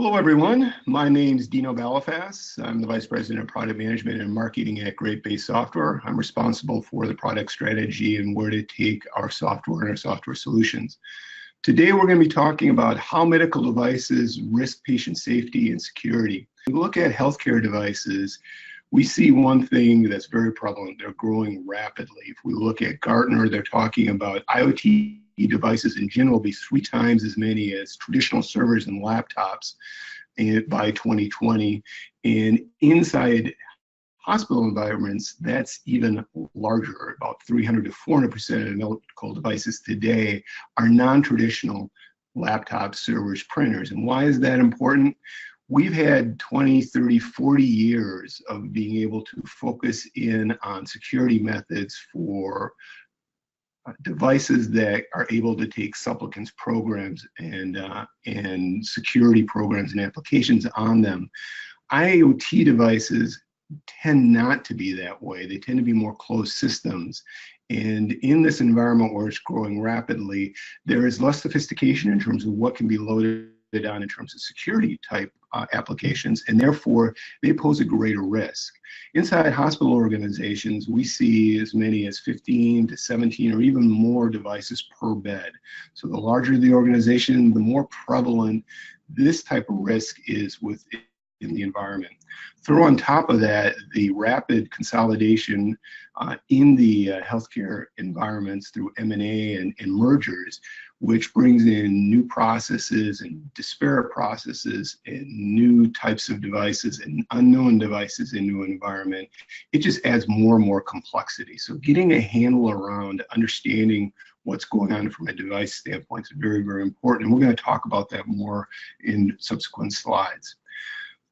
Hello, everyone. My name is Dino Balafas. I'm the Vice President of Product Management and Marketing at Great Bay Software. I'm responsible for the product strategy and where to take our software and our software solutions. Today, we're going to be talking about how medical devices risk patient safety and security. When we look at healthcare devices, we see one thing that's very prevalent. They're growing rapidly. If we look at Gartner, they're talking about IoT devices in general will be 3 times as many as traditional servers and laptops by 2020. And inside hospital environments, that's even larger. About 300 to 400% of medical devices today are non-traditional laptops, servers, printers. And why is that important? We've had 20, 30, 40 years of being able to focus in on security methods for devices that are able to take supplicants programs and security programs and applications on them. IoT devices tend not to be that way. They tend to be more closed systems. And in this environment where it's growing rapidly, there is less sophistication in terms of what can be loaded on in terms of security type applications, and therefore they pose a greater risk. Inside hospital organizations, we see as many as 15 to 17 or even more devices per bed. So the larger the organization, the more prevalent this type of risk is within the environment. Throw on top of that the rapid consolidation in the healthcare environments through M&A and mergers, which brings in new processes and disparate processes and new types of devices and unknown devices into an environment. It just adds more and more complexity. So getting a handle around understanding what's going on from a device standpoint is very, very important. And we're going to talk about that more in subsequent slides.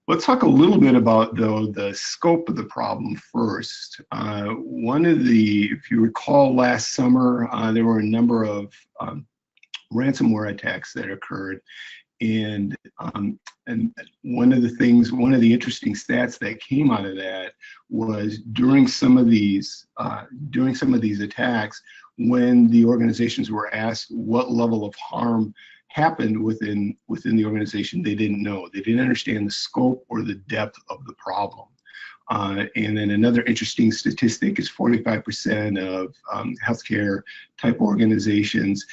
Let's talk a little bit about, though, the scope of the problem first. If you recall last summer, there were a number of ransomware attacks that occurred. And one of the interesting stats that came out of that was during some of these attacks, when the organizations were asked what level of harm happened within the organization, they didn't know. They didn't understand the scope or the depth of the problem. And then another interesting statistic is 45% of healthcare type organizations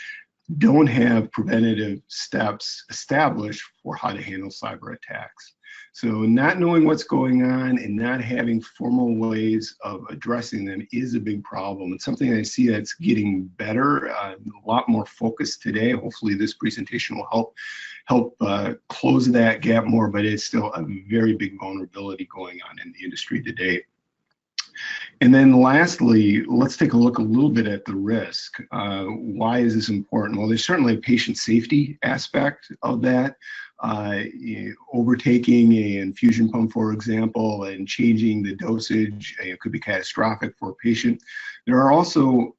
don't have preventative steps established for how to handle cyber attacks. So not knowing what's going on and not having formal ways of addressing them is a big problem. It's something I see that's getting better, a lot more focused today. Hopefully this presentation will help close that gap more, but it's still a very big vulnerability going on in the industry today. And then lastly, let's take a look a little bit at the risk. Why is this important? Well, there's certainly a patient safety aspect of that. Overtaking an infusion pump, for example, and changing the dosage, it could be catastrophic for a patient. There are also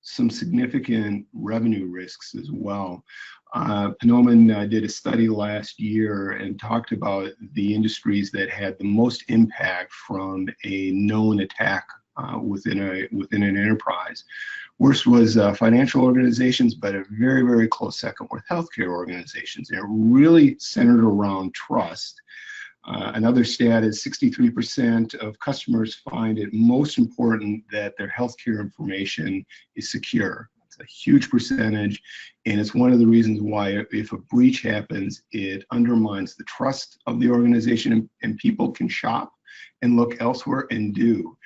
some significant revenue risks as well. Pennoman did a study last year and talked about the industries that had the most impact from a known attack within an enterprise. Worst was financial organizations, but a very, very close second were healthcare organizations. They're really centered around trust. Another stat is 63% of customers find it most important that their healthcare information is secure. It's a huge percentage, and it's one of the reasons why if a breach happens, it undermines the trust of the organization, and people can shop and look elsewhere and do.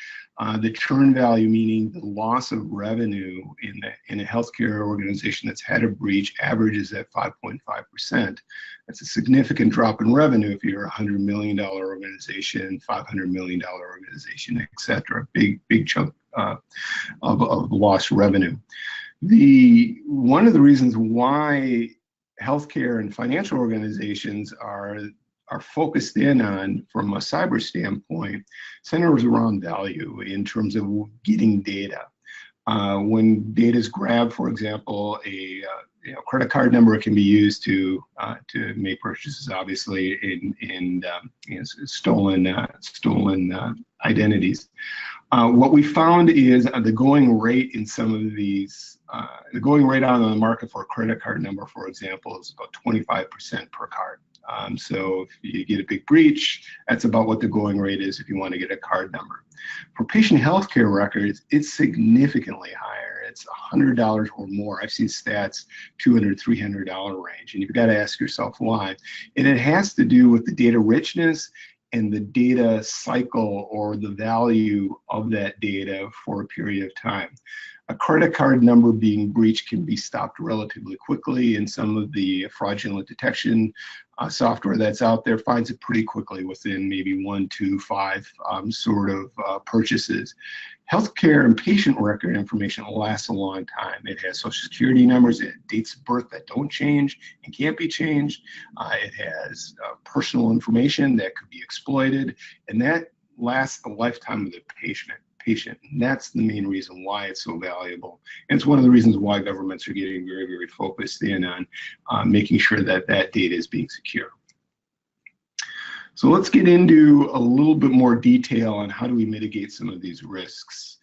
The churn value, meaning the loss of revenue in a healthcare organization that's had a breach, averages at 5.5%. That's a significant drop in revenue if you're a $100 million organization, $500 million organization, et cetera. Big chunk of lost revenue. One of the reasons why healthcare and financial organizations are focused in on, from a cyber standpoint, centers around value in terms of getting data. When data is grabbed, for example, a credit card number can be used to make purchases, obviously, in stolen identities. What we found is the going rate in some of these, the going rate on the market for a credit card number, for example, is about 25% per card. So if you get a big breach, that's about what the going rate is if you want to get a card number. For patient healthcare records, it's significantly higher. It's $100 or more. I've seen stats $200, $300 range, and you've got to ask yourself why. And it has to do with the data richness and the data cycle, or the value of that data for a period of time. A credit card number being breached can be stopped relatively quickly, and some of the fraudulent detection software that's out there finds it pretty quickly within maybe 1, 2, 5 sort of purchases. Healthcare and patient record information lasts a long time. It has social security numbers, it has dates of birth that don't change and can't be changed. It has personal information that could be exploited, and that lasts the lifetime of the patient. And that's the main reason why it's so valuable. And it's one of the reasons why governments are getting very, very focused in on making sure that that data is being secure. So let's get into a little bit more detail on how do we mitigate some of these risks.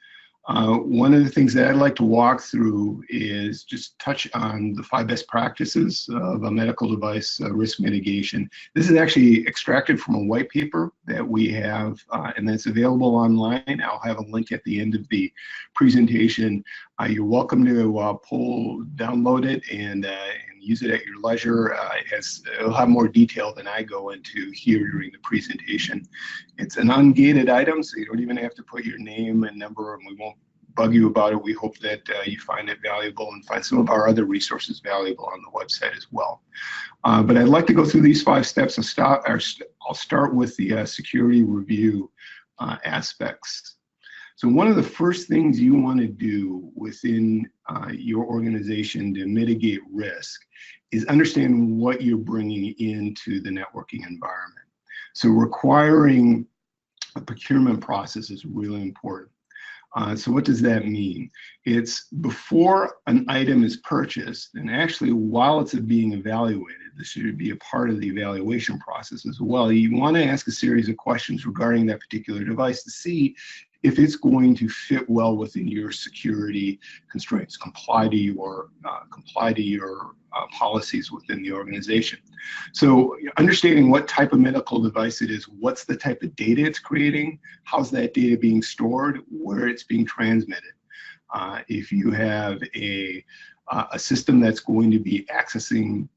One of the things that I'd like to walk through is just touch on the 5 best practices of a medical device risk mitigation. This is actually extracted from a white paper that we have, and that's available online. I'll have a link at the end of the presentation. You're welcome to download it and use it at your leisure. It'll have more detail than I go into here during the presentation. It's an ungated item, so you don't even have to put your name and number, and we won't bug you about it. We hope that you find it valuable and find some of our other resources valuable on the website as well. But I'd like to go through these 5 steps. I'll start with the security review aspects. So one of the first things you want to do within your organization to mitigate risk is understand what you're bringing into the networking environment. So requiring a procurement process is really important. So what does that mean? It's before an item is purchased, and actually while it's being evaluated, this should be a part of the evaluation process as well. You want to ask a series of questions regarding that particular device to see if it's going to fit well within your security constraints, comply to your policies within the organization. So understanding what type of medical device it is, what's the type of data it's creating, how's that data being stored, where it's being transmitted. If you have a system that's going to be accessing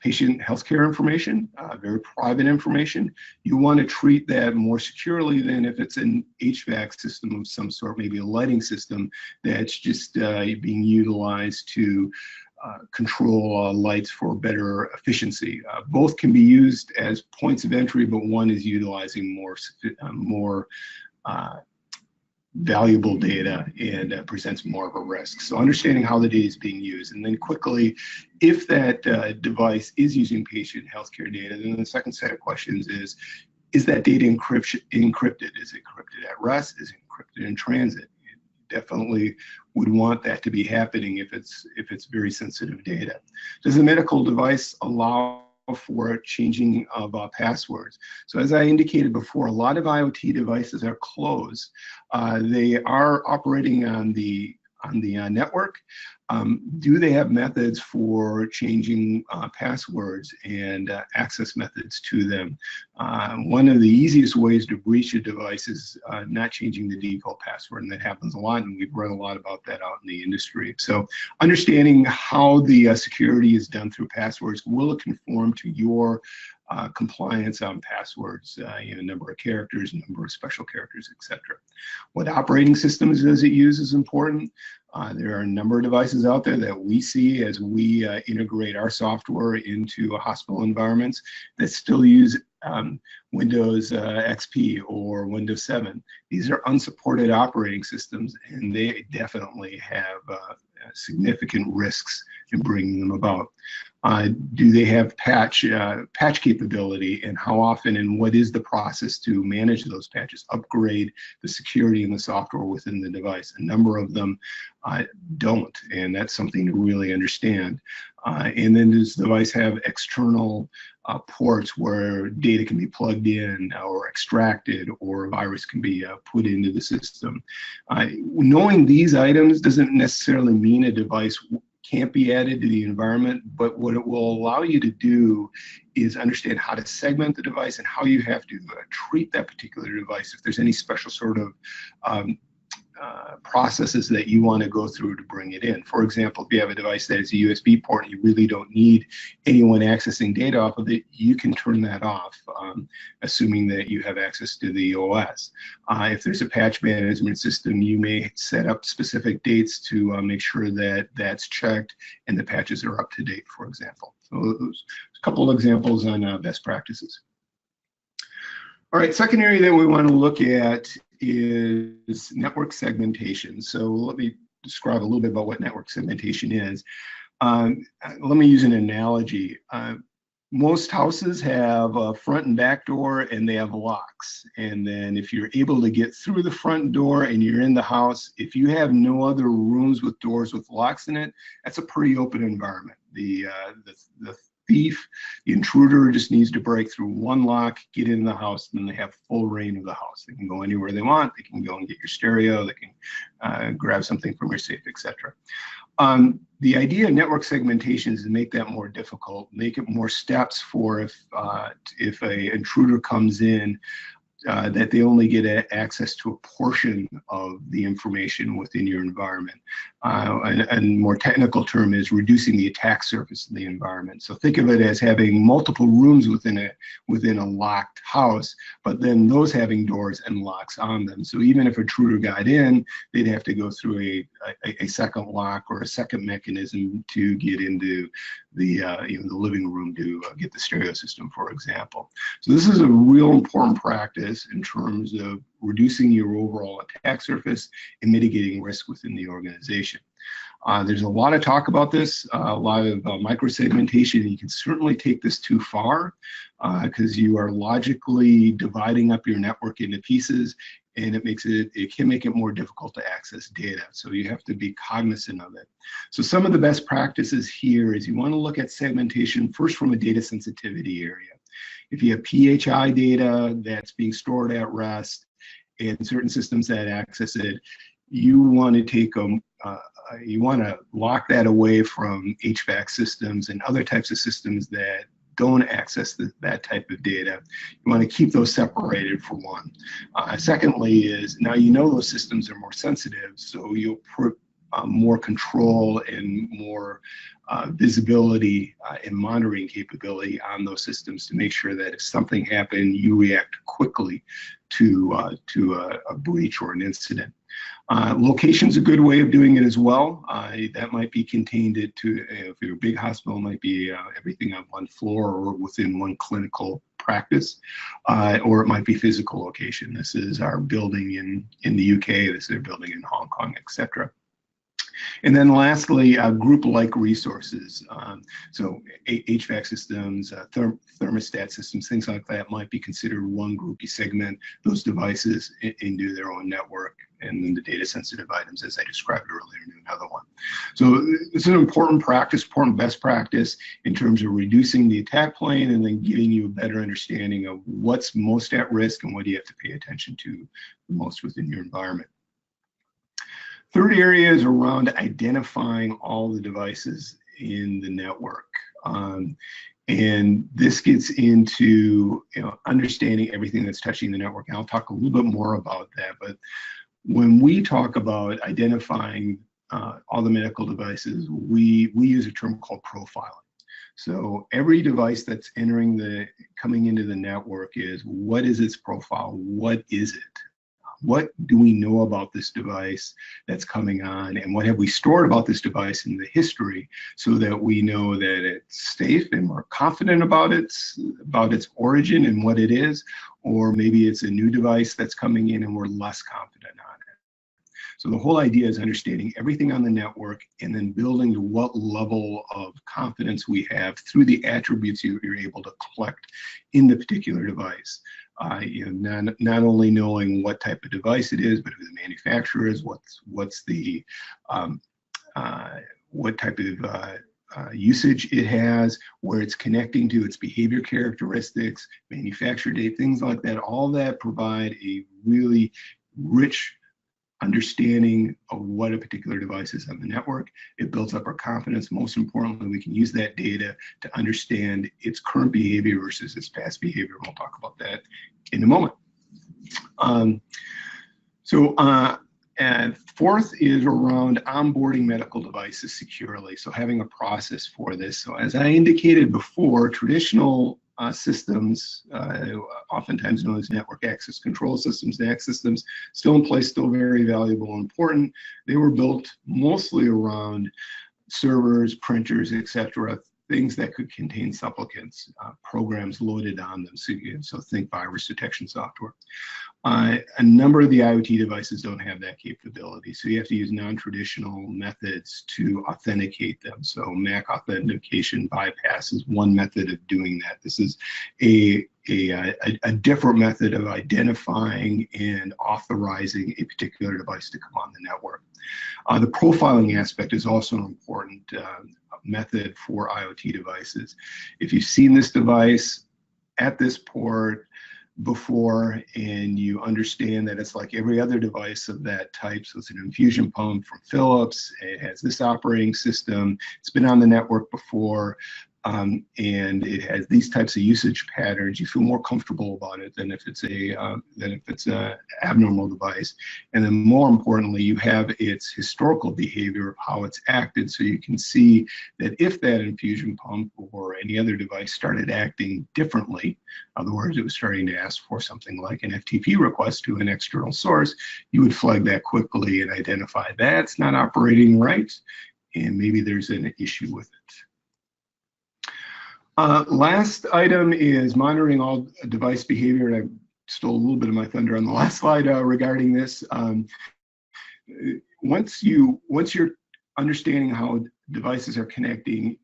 patient healthcare information, very private information, you want to treat that more securely than if it's an HVAC system of some sort, maybe a lighting system that's just being utilized to control lights for better efficiency. Both can be used as points of entry, but one is utilizing more valuable data and presents more of a risk. So understanding how the data is being used, and then quickly, if that device is using patient healthcare data, then the second set of questions is that data encrypted? Is it encrypted at rest? Is it encrypted in transit? You definitely would want that to be happening if it's very sensitive data. Does the medical device allow for changing of passwords? So as I indicated before, a lot of IoT devices are closed. They are operating on the network. Do they have methods for changing passwords and access methods to them? One of the easiest ways to breach a device is not changing the default password, and that happens a lot, and we've read a lot about that out in the industry. So understanding how the security is done through passwords, will it conform to your compliance on passwords, number of characters, number of special characters, etc. What operating systems does it use is important. There are a number of devices out there that we see as we integrate our software into hospital environments that still use Windows XP or Windows 7. These are unsupported operating systems, and they definitely have significant risks in bringing them about. Do they have patch capability, and how often and what is the process to manage those patches, upgrade the security and the software within the device? A number of them don't, and that's something to really understand. And then does the device have external ports where data can be plugged in or extracted, or a virus can be put into the system? Knowing these items doesn't necessarily mean a device can't be added to the environment, but what it will allow you to do is understand how to segment the device and how you have to treat that particular device if there's any special sort of processes that you want to go through to bring it in. For example, if you have a device that is a USB port and you really don't need anyone accessing data off of it, you can turn that off, assuming that you have access to the OS. If there's a patch management system, you may set up specific dates to make sure that that's checked and the patches are up to date, for example. So those a couple of examples on best practices. All right, second area that we want to look at is network segmentation. So let me describe a little bit about what network segmentation is. Let me use an analogy. Most houses have a front and back door and they have locks. And then if you're able to get through the front door and you're in the house, if you have no other rooms with doors with locks in it, that's a pretty open environment. The thief, the intruder just needs to break through one lock, get in the house, and then they have full reign of the house. They can go anywhere they want. They can go and get your stereo. They can grab something from your safe, etc. The idea of network segmentation is to make that more difficult, make it more steps for if a intruder comes in, that they only get access to a portion of the information within your environment. A more technical term is reducing the attack surface of the environment. So think of it as having multiple rooms within a locked house, but then those having doors and locks on them. So even if a intruder got in, they'd have to go through a second lock or a second mechanism to get into the the living room to get the stereo system, for example. So this is a real important practice in terms of reducing your overall attack surface and mitigating risk within the organization. There's a lot of talk about this, a lot of microsegmentation, and you can certainly take this too far because you are logically dividing up your network into pieces, and it can make it more difficult to access data. So you have to be cognizant of it. So some of the best practices here is you want to look at segmentation first from a data sensitivity area. If you have PHI data that's being stored at rest and certain systems that access it, you want to take you want to lock that away from HVAC systems and other types of systems that don't access that type of data. You want to keep those separated, for one. Secondly is, now you know those systems are more sensitive, so you'll put more control and more visibility and monitoring capability on those systems to make sure that if something happened, you react quickly to a breach or an incident. Location's a good way of doing it as well. That might be contained to, if you're a big hospital, it might be everything on one floor or within one clinical practice, or it might be physical location. This is our building in the UK, this is our building in Hong Kong, etc. And then lastly, group-like resources. So HVAC systems, thermostat systems, things like that might be considered one group. You segment those devices into their own network, and then the data-sensitive items, as I described earlier, in another one. So it's an important practice, important best practice in terms of reducing the attack plane and then giving you a better understanding of what's most at risk and what do you have to pay attention to the most within your environment. Third area is around identifying all the devices in the network. And this gets into understanding everything that's touching the network. And I'll talk a little bit more about that. But when we talk about identifying all the medical devices, we use a term called profiling. So every device that's coming into the network is, what is its profile? What is it? What do we know about this device that's coming on, and what have we stored about this device in the history so that we know that it's safe and we're confident about its origin and what it is, or maybe it's a new device that's coming in and we're less confident on it. So the whole idea is understanding everything on the network and then building to what level of confidence we have through the attributes you're able to collect in the particular device. Not only knowing what type of device it is, but who the manufacturer is, what type of usage it has, where it's connecting to, its behavior characteristics, manufacture date, things like that. All that provide a really rich understanding of what a particular device is on the network. It builds up our confidence. Most importantly, we can use that data to understand its current behavior versus its past behavior. We'll talk about that in a moment. And fourth is around onboarding medical devices securely. So having a process for this. So as I indicated before, traditional systems, oftentimes known as network access control systems, NAC systems, still in place, still very valuable and important. They were built mostly around servers, printers, etc., things that could contain supplicants, programs loaded on them. So think virus detection software. A number of the IoT devices don't have that capability, so you have to use non-traditional methods to authenticate them. So MAC authentication bypass is one method of doing that. This is a different method of identifying and authorizing a particular device to come on the network. The profiling aspect is also an important method for IoT devices. If you've seen this device at this port before and you understand that it's like every other device of that type, so it's an infusion pump from Philips, it has this operating system, it's been on the network before, and it has these types of usage patterns, you feel more comfortable about it than if it's a abnormal device. And then more importantly, you have its historical behavior of how it's acted, so you can see that if that infusion pump or any other device started acting differently, in other words, it was starting to ask for something like an FTP request to an external source, you would flag that quickly and identify that's not operating right, and maybe there's an issue with it. Last item is monitoring all device behavior, and I stole a little bit of my thunder on the last slide regarding this. Once you're understanding how devices are connecting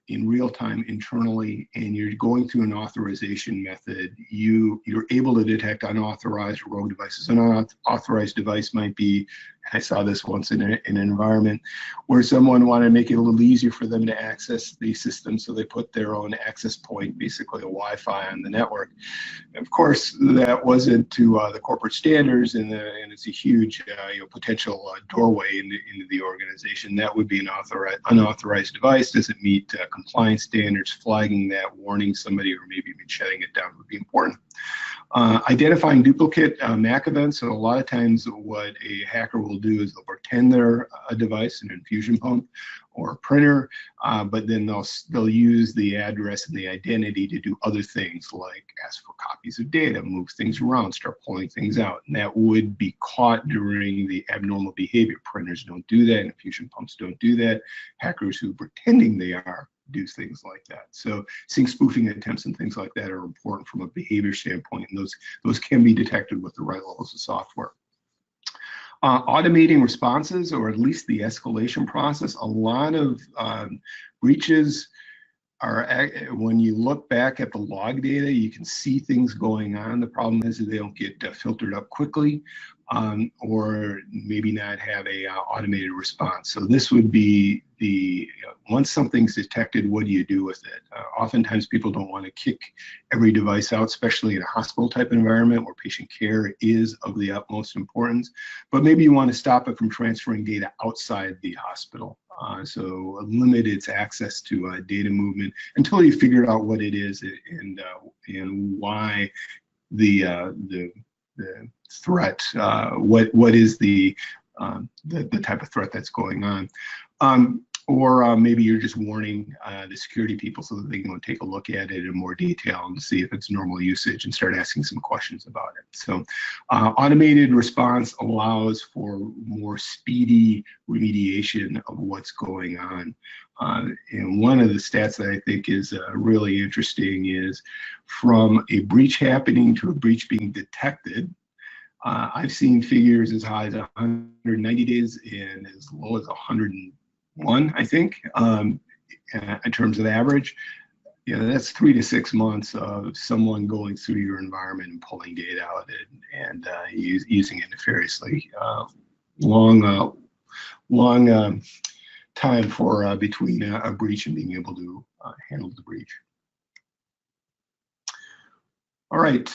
in real time internally, and you're going through an authorization method, you're able to detect unauthorized or rogue devices. An unauthorized device might be, I saw this once in an environment where someone wanted to make it a little easier for them to access the system, so they put their own access point, basically a Wi-Fi on the network. Of course, that wasn't to the corporate standards, and it's a huge potential doorway into the organization. That would be an unauthorized device. Does it meet compliance standards? Flagging that, warning somebody, or maybe even shutting it down would be important. Identifying duplicate MAC events. So a lot of times what a hacker will do is they'll pretend they're a device, an infusion pump or a printer, but then they'll use the address and the identity to do other things like ask for copies of data, move things around, start pulling things out. And that would be caught during the abnormal behavior. Printers don't do that, infusion pumps don't do that. Hackers who are pretending they are do things like that. So seeing spoofing attempts and things like that are important from a behavior standpoint, and those can be detected with the right levels of software. Automating responses, or at least the escalation process. A lot of breaches are, when you look back at the log data, you can see things going on. The problem is that they don't get filtered up quickly, or maybe not have a automated response. So this would be the, once something's detected, what do you do with it? Oftentimes people don't want to kick every device out, especially in a hospital type environment where patient care is of the utmost importance, but maybe you want to stop it from transferring data outside the hospital. So limit its access to data movement until you figure out what it is and why the threat, what is the type of threat that's going on. Or maybe you're just warning the security people so that they can take a look at it in more detail and see if it's normal usage and start asking some questions about it. So automated response allows for more speedy remediation of what's going on. And one of the stats that I think is really interesting is from a breach happening to a breach being detected, I've seen figures as high as 190 days and as low as 101, I think, in terms of average. That's 3 to 6 months of someone going through your environment and pulling data out and using it nefariously. Long time for between a breach and being able to handle the breach. All right,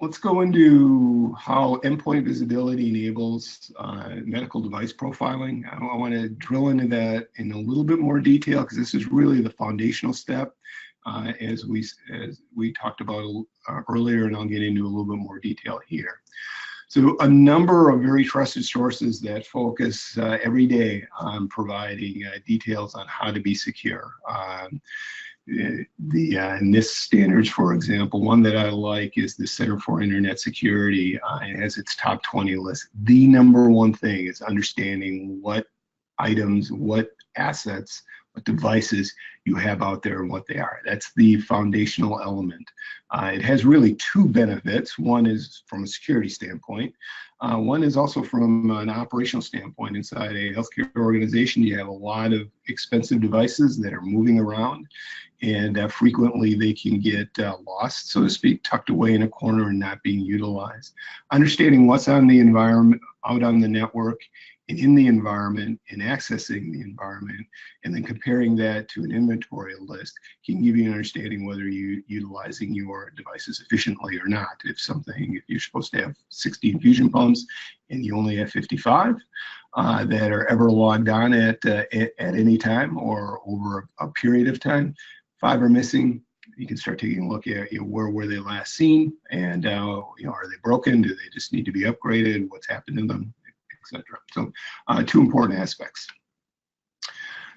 let's go into how endpoint visibility enables medical device profiling. I want to drill into that in a little bit more detail because this is really the foundational step as we talked about earlier, and I'll get into a little bit more detail here. So a number of very trusted sources that focus every day on providing details on how to be secure. The NIST standards, for example, one that I like is the Center for Internet Security. It has its top 20 list. The number one thing is understanding what items, what assets, what devices you have out there and what they are. That's the foundational element. It has really two benefits. One is from a security standpoint. One is also from an operational standpoint. Inside a healthcare organization, you have a lot of expensive devices that are moving around, and frequently they can get lost, so to speak, tucked away in a corner and not being utilized. Understanding what's on the environment, out on the network, and in the environment, and accessing the environment, and then comparing that to an inventory list can give you an understanding whether you're utilizing your devices efficiently or not. If you're supposed to have 60 infusion pumps and you only have 55 that are ever logged on at any time or over a period of time, 5 are missing. You can start taking a look at where were they last seen, and are they broken? Do they just need to be upgraded? What's happened to them, etc. So two important aspects.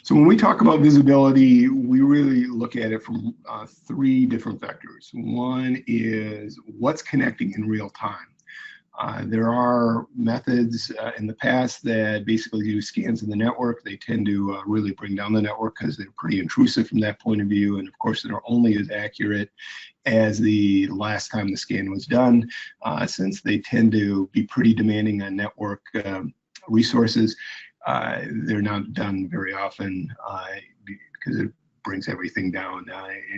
So when we talk about visibility, we really look at it from 3 different vectors. One is what's connecting in real time. There are methods in the past that basically do scans in the network. They tend to really bring down the network because they're pretty intrusive from that point of view. And of course, they're only as accurate as the last time the scan was done, since they tend to be pretty demanding on network resources. They're not done very often because it brings everything down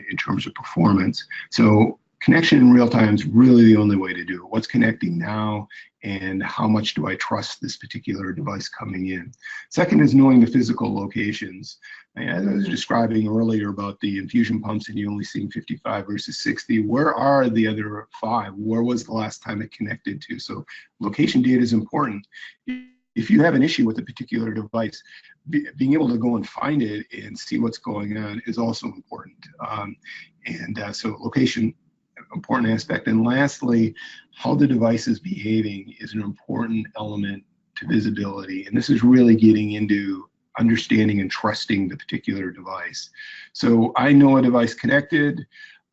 in terms of performance. So connection in real time is really the only way to do it. What's connecting now, and how much do I trust this particular device coming in? Second is knowing the physical locations. As I was describing earlier about the infusion pumps and you only seeing 55 versus 60, where are the other 5? Where was the last time it connected to? So location data is important. If you have an issue with a particular device, being able to go and find it and see what's going on is also important. So location, important aspect. And lastly, how the device is behaving is an important element to visibility. And this is really getting into understanding and trusting the particular device. So I know a device connected.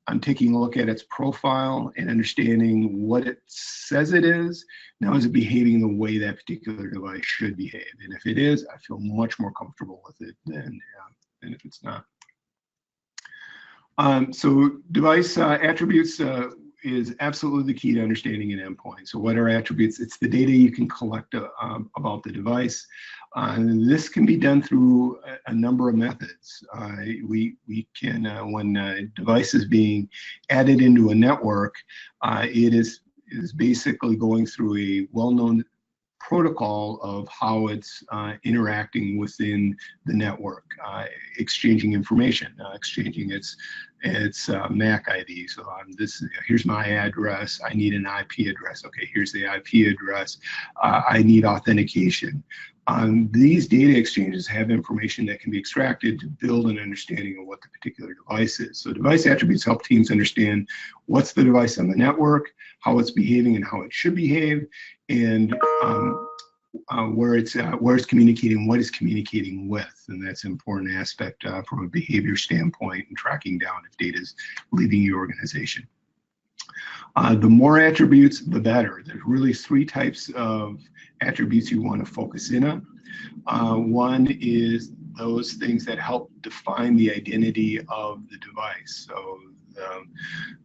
I'm taking a look at its profile and understanding what it says it is. Now, is it behaving the way that particular device should behave? And if it is, I feel much more comfortable with it than if it's not. So device attributes is absolutely the key to understanding an endpoint. So what are attributes? It's the data you can collect about the device. This can be done through a number of methods. We can, when a device is being added into a network, it is basically going through a well-known protocol of how it's interacting within the network, exchanging information, exchanging its MAC ID. So here's my address. I need an IP address. Okay, here's the IP address. I need authentication. These data exchanges have information that can be extracted to build an understanding of what the particular device is. So device attributes help teams understand what's the device on the network, how it's behaving and how it should behave, and where it's communicating, what it's communicating with. And that's an important aspect from a behavior standpoint and tracking down if data is leaving your organization. The more attributes, the better. There's really 3 types of attributes you want to focus in on. One is those things that help define the identity of the device. So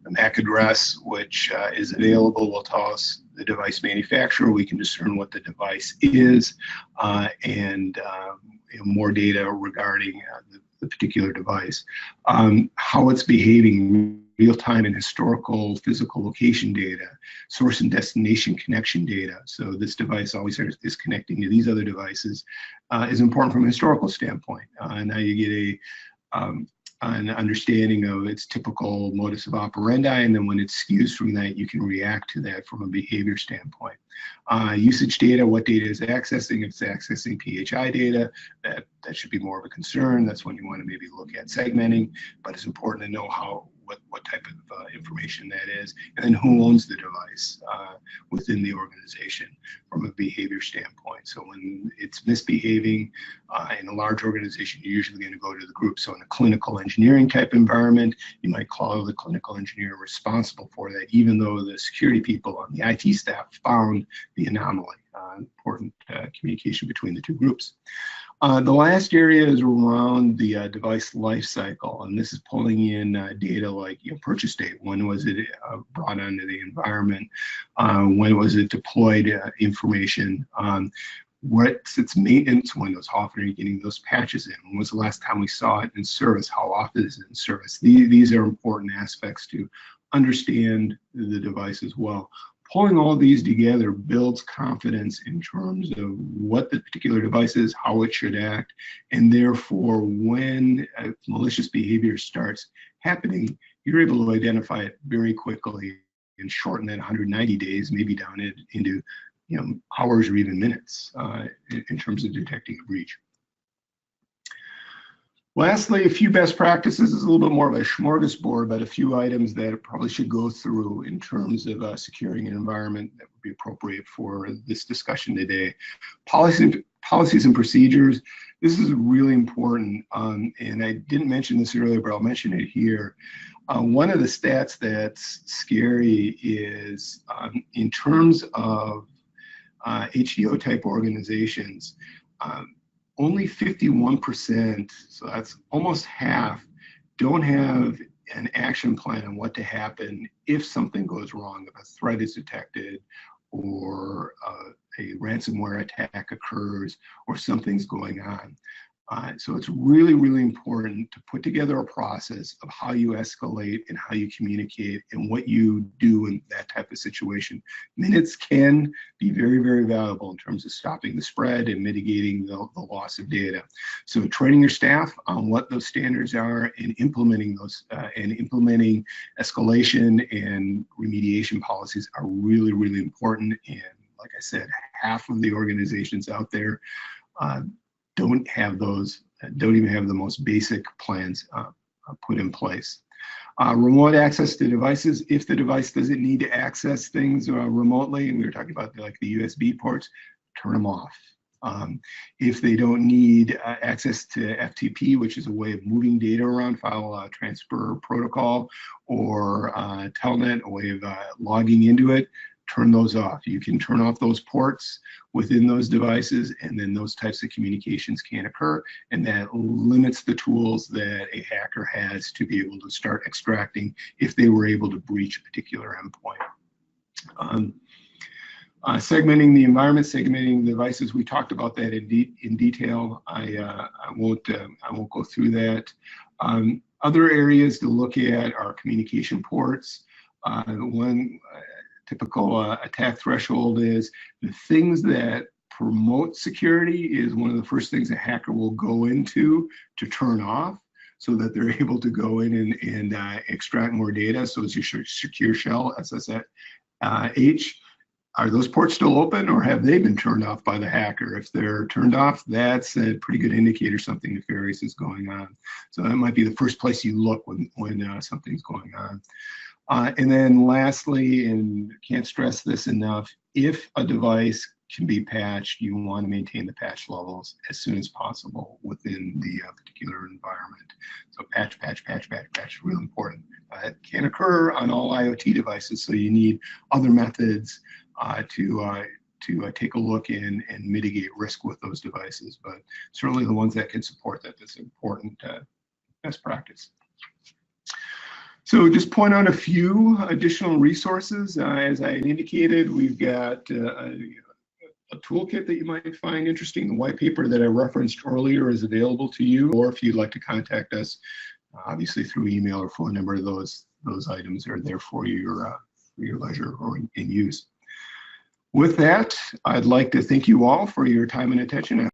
the MAC address, which is available, will tell us the device manufacturer. We can discern what the device is, and more data regarding the particular device. How it's behaving, real-time and historical physical location data, source and destination connection data. So this device always is connecting to these other devices, is important from a historical standpoint. Now you get an understanding of its typical modus of operandi, and then when it skews from that, you can react to that from a behavior standpoint. Usage data, what data is accessing? If it's accessing PHI data, that should be more of a concern. That's when you want to maybe look at segmenting, but it's important to know what type of information that is, and then who owns the device within the organization from a behavior standpoint. So when it's misbehaving in a large organization, you're usually going to go to the group. So in a clinical engineering type environment, you might call the clinical engineer responsible for that, even though the security people on the IT staff found the anomaly. Important communication between the two groups. The last area is around the device life cycle, and this is pulling in data like purchase date. When was it brought onto the environment? When was it deployed? Information. What's its maintenance windows? How often are you getting those patches in? When was the last time we saw it in service? How often is it in service? These are important aspects to understand the device as well. Pulling all these together builds confidence in terms of what the particular device is, how it should act, and therefore when malicious behavior starts happening, you're able to identify it very quickly and shorten that 190 days, maybe down into hours or even minutes in terms of detecting a breach. Lastly, a few best practices is a little bit more of a smorgasbord, but a few items that probably should go through in terms of securing an environment that would be appropriate for this discussion today. Policies and procedures, this is really important, and I didn't mention this earlier, but I'll mention it here. One of the stats that's scary is in terms of HDO type organizations, only 51%, so that's almost half, don't have an action plan on what to happen if something goes wrong, if a threat is detected or a ransomware attack occurs or something's going on. So it's really, really important to put together a process of how you escalate and how you communicate and what you do in that type of situation. Minutes can be very, very valuable in terms of stopping the spread and mitigating the loss of data. So training your staff on what those standards are and implementing those and implementing escalation and remediation policies are really, really important. And like I said, half of the organizations out there don't have those, don't even have the most basic plans put in place. Remote access to devices. If the device doesn't need to access things remotely, and we were talking about like the USB ports, turn them off. If they don't need access to FTP, which is a way of moving data around, file transfer protocol, or Telnet, a way of logging into it, turn those off. You can turn off those ports within those devices, and then those types of communications can't occur, and that limits the tools that a hacker has to be able to start extracting if they were able to breach a particular endpoint. Segmenting the environment, segmenting the devices, we talked about that in detail. I won't go through that. Other areas to look at are communication ports. One typical attack threshold is the things that promote security is one of the first things a hacker will go into to turn off so that they're able to go in and extract more data. So it's your secure shell, SSH. Are those ports still open, or have they been turned off by the hacker? If they're turned off, that's a pretty good indicator something nefarious is going on. So that might be the first place you look when something's going on. And then lastly, and can't stress this enough, if a device can be patched, you want to maintain the patch levels as soon as possible within the particular environment. So patch, real important. It can occur on all IoT devices, so you need other methods to take a look and mitigate risk with those devices. But certainly the ones that can support that, that's important best practice. So just point out a few additional resources. As I indicated, we've got a toolkit that you might find interesting. The white paper that I referenced earlier is available to you, or if you'd like to contact us, obviously through email or phone number, those items are there for your leisure or in use. With that, I'd like to thank you all for your time and attention.